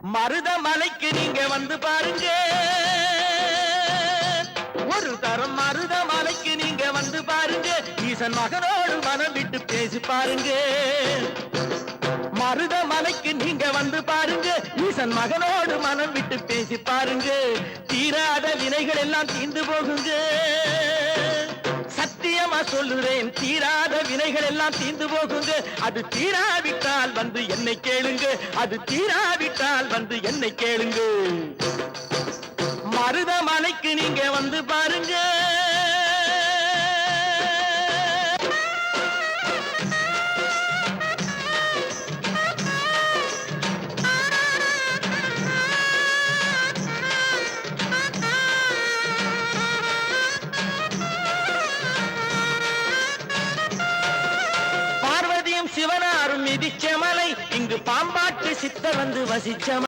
மருதமலைக்கு நீங்க வந்து பாருங்க. ஒரு தரம் மருதமலைக்கு நீங்க வந்து பாருங்க. ஈசன் மகனோடு மனம் விட்டு பேசி பாருங்க. மருதமலைக்கு நீங்க வந்து பாருங்க. ஈசன் மகனோடு மனம் விட்டு பேசி பாருங்க. தீராத வினைகள் எல்லாம் தீர்ந்து போகுங்க. சத்தியமா சொல்லுறேன், தீராத வினைகள் எல்லாம் தீர்ந்து போகுங்க. அது தீராவிட்டால் வந்து என்னை கேளுங்க. அது தீராவிட்டால் வந்து என்னை கேளுங்க. மருதமலைக்கு நீங்க வந்து பாருங்க. சிவனாரும் மிதிச்ச மலை, இங்கு பாம்பாட்டு சித்தர் வந்து வசிச்ச